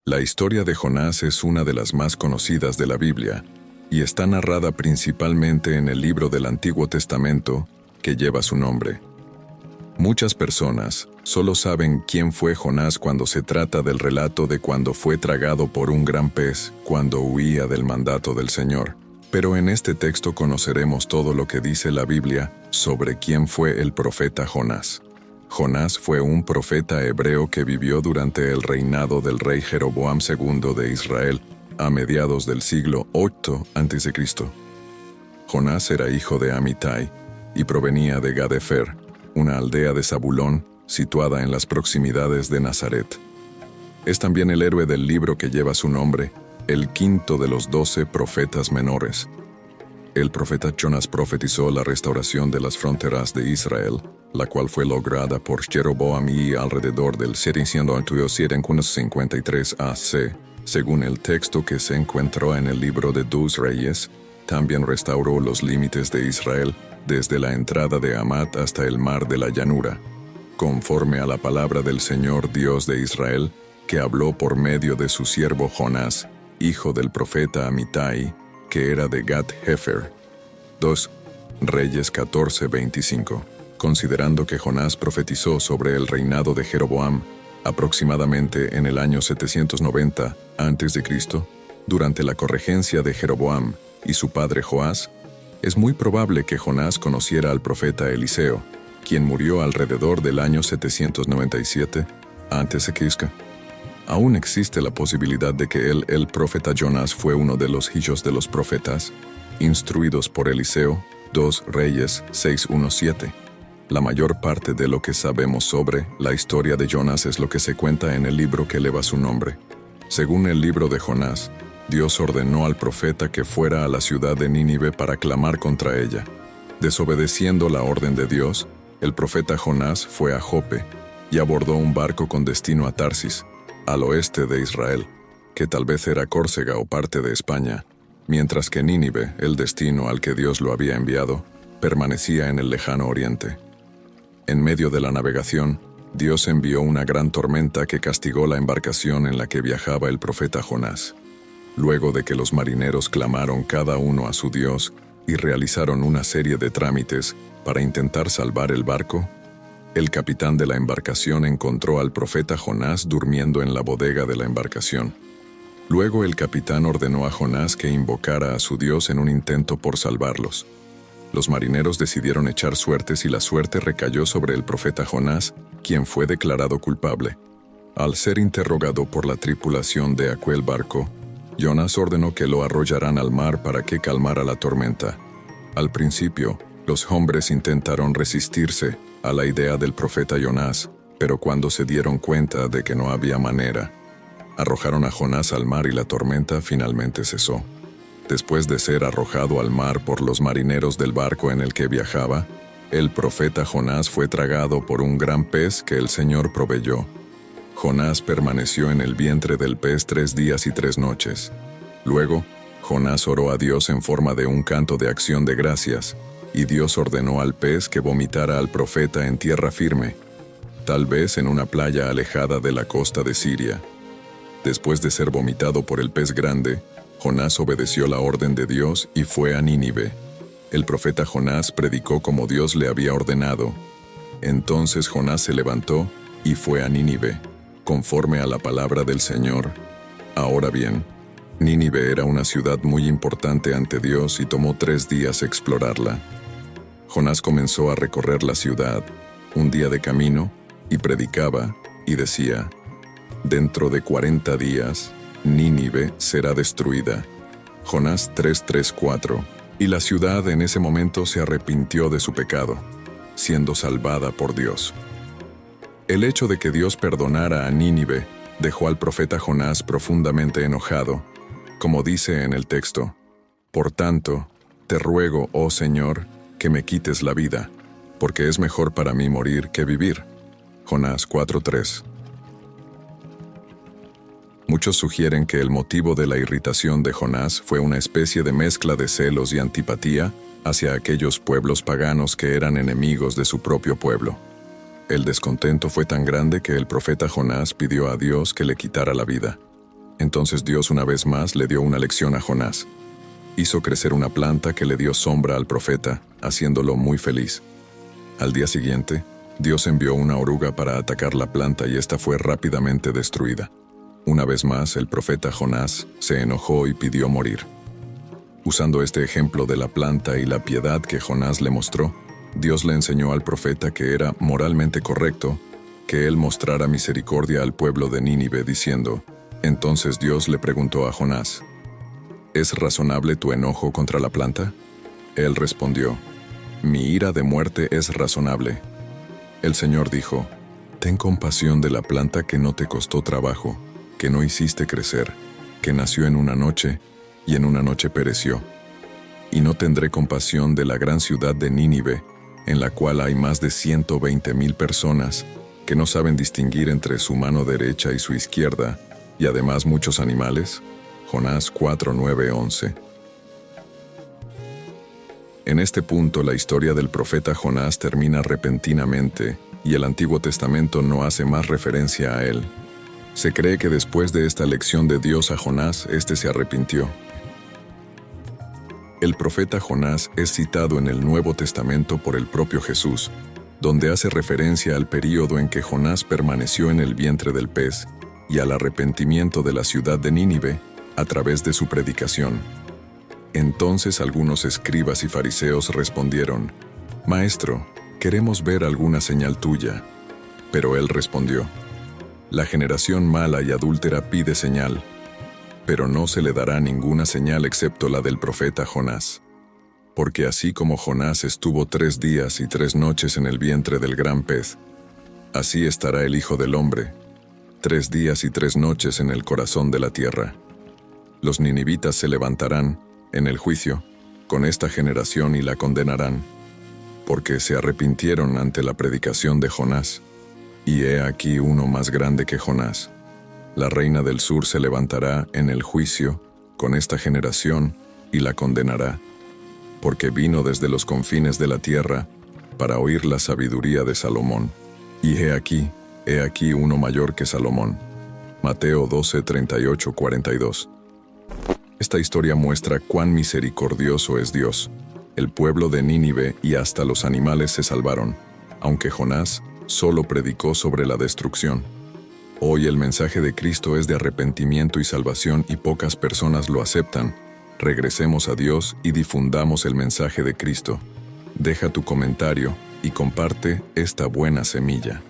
La historia de Jonás es una de las más conocidas de la Biblia, y está narrada principalmente en el libro del Antiguo Testamento, que lleva su nombre. Muchas personas solo saben quién fue Jonás cuando se trata del relato de cuando fue tragado por un gran pez cuando huía del mandato del Señor. Pero en este texto conoceremos todo lo que dice la Biblia sobre quién fue el profeta Jonás. Jonás fue un profeta hebreo que vivió durante el reinado del rey Jeroboam II de Israel a mediados del siglo VIII a.C. Jonás era hijo de Amitai y provenía de Gadefer, una aldea de Zabulón situada en las proximidades de Nazaret. Es también el héroe del libro que lleva su nombre, el quinto de los 12 profetas menores. El profeta Jonás profetizó la restauración de las fronteras de Israel, la cual fue lograda por Jeroboam y alrededor del 753 AC. Según el texto que se encontró en el libro de Dos Reyes, también restauró los límites de Israel desde la entrada de Hamat hasta el mar de la llanura, conforme a la palabra del Señor Dios de Israel, que habló por medio de su siervo Jonás, hijo del profeta Amitai, que era de Gat-Hefer. 2 Reyes 14:25. Considerando que Jonás profetizó sobre el reinado de Jeroboam, aproximadamente en el año 790 a.C., durante la corregencia de Jeroboam y su padre Joás, es muy probable que Jonás conociera al profeta Eliseo, quien murió alrededor del año 797 a.C. Aún existe la posibilidad de que el profeta Jonás fue uno de los hijos de los profetas, instruidos por Eliseo. 2 Reyes 6:1-7. La mayor parte de lo que sabemos sobre la historia de Jonás es lo que se cuenta en el libro que lleva su nombre. Según el libro de Jonás, Dios ordenó al profeta que fuera a la ciudad de Nínive para clamar contra ella. Desobedeciendo la orden de Dios, el profeta Jonás fue a Jope y abordó un barco con destino a Tarsis, al oeste de Israel, que tal vez era Córcega o parte de España, mientras que Nínive, el destino al que Dios lo había enviado, permanecía en el lejano oriente. En medio de la navegación, Dios envió una gran tormenta que castigó la embarcación en la que viajaba el profeta Jonás. Luego de que los marineros clamaron cada uno a su Dios y realizaron una serie de trámites para intentar salvar el barco, el capitán de la embarcación encontró al profeta Jonás durmiendo en la bodega de la embarcación. Luego el capitán ordenó a Jonás que invocara a su Dios en un intento por salvarlos. Los marineros decidieron echar suertes y la suerte recayó sobre el profeta Jonás, quien fue declarado culpable. Al ser interrogado por la tripulación de aquel barco, Jonás ordenó que lo arrollaran al mar para que calmara la tormenta. Al principio, los hombres intentaron resistirse a la idea del profeta Jonás, pero cuando se dieron cuenta de que no había manera, arrojaron a Jonás al mar y la tormenta finalmente cesó. Después de ser arrojado al mar por los marineros del barco en el que viajaba, el profeta Jonás fue tragado por un gran pez que el Señor proveyó. Jonás permaneció en el vientre del pez 3 días y 3 noches. Luego, Jonás oró a Dios en forma de un canto de acción de gracias, y Dios ordenó al pez que vomitara al profeta en tierra firme, tal vez en una playa alejada de la costa de Siria. Después de ser vomitado por el pez grande, Jonás obedeció la orden de Dios y fue a Nínive. El profeta Jonás predicó como Dios le había ordenado. Entonces Jonás se levantó y fue a Nínive, conforme a la palabra del Señor. Ahora bien, Nínive era una ciudad muy importante ante Dios y tomó 3 días explorarla. Jonás comenzó a recorrer la ciudad, un día de camino, y predicaba, y decía: dentro de 40 días, Nínive será destruida. Jonás 3:3-4. Y la ciudad en ese momento se arrepintió de su pecado, siendo salvada por Dios. El hecho de que Dios perdonara a Nínive dejó al profeta Jonás profundamente enojado, como dice en el texto: por tanto, te ruego, oh Señor, que me quites la vida, porque es mejor para mí morir que vivir. Jonás 4:3. Muchos sugieren que el motivo de la irritación de Jonás fue una especie de mezcla de celos y antipatía hacia aquellos pueblos paganos que eran enemigos de su propio pueblo. El descontento fue tan grande que el profeta Jonás pidió a Dios que le quitara la vida. Entonces Dios una vez más le dio una lección a Jonás. Hizo crecer una planta que le dio sombra al profeta, haciéndolo muy feliz. Al día siguiente, Dios envió una oruga para atacar la planta y esta fue rápidamente destruida. Una vez más, el profeta Jonás se enojó y pidió morir. Usando este ejemplo de la planta y la piedad que Jonás le mostró, Dios le enseñó al profeta que era moralmente correcto que él mostrara misericordia al pueblo de Nínive, diciendo: Entonces Dios le preguntó a Jonás: ¿Es razonable tu enojo contra la planta? Él respondió: Mi ira de muerte es razonable. El Señor dijo: Ten compasión de la planta que no te costó trabajo, que no hiciste crecer, que nació en una noche, y en una noche pereció. Y no tendré compasión de la gran ciudad de Nínive, en la cual hay más de 120,000 personas, que no saben distinguir entre su mano derecha y su izquierda, y además muchos animales. Jonás 4:9-11. En este punto la historia del profeta Jonás termina repentinamente, y el Antiguo Testamento no hace más referencia a él. Se cree que después de esta lección de Dios a Jonás, éste se arrepintió. El profeta Jonás es citado en el Nuevo Testamento por el propio Jesús, donde hace referencia al período en que Jonás permaneció en el vientre del pez y al arrepentimiento de la ciudad de Nínive a través de su predicación. Entonces algunos escribas y fariseos respondieron: Maestro, queremos ver alguna señal tuya. Pero él respondió: La generación mala y adúltera pide señal, pero no se le dará ninguna señal excepto la del profeta Jonás. Porque así como Jonás estuvo 3 días y 3 noches en el vientre del gran pez, así estará el Hijo del Hombre, 3 días y 3 noches en el corazón de la tierra. Los ninivitas se levantarán, en el juicio, con esta generación y la condenarán, porque se arrepintieron ante la predicación de Jonás. Y he aquí uno más grande que Jonás. La reina del sur se levantará en el juicio con esta generación y la condenará, porque vino desde los confines de la tierra para oír la sabiduría de Salomón. Y he aquí uno mayor que Salomón. Mateo 12:38-42. Esta historia muestra cuán misericordioso es Dios. El pueblo de Nínive y hasta los animales se salvaron, aunque Jonás solo predicó sobre la destrucción. Hoy el mensaje de Cristo es de arrepentimiento y salvación y pocas personas lo aceptan. Regresemos a Dios y difundamos el mensaje de Cristo. Deja tu comentario y comparte esta buena semilla.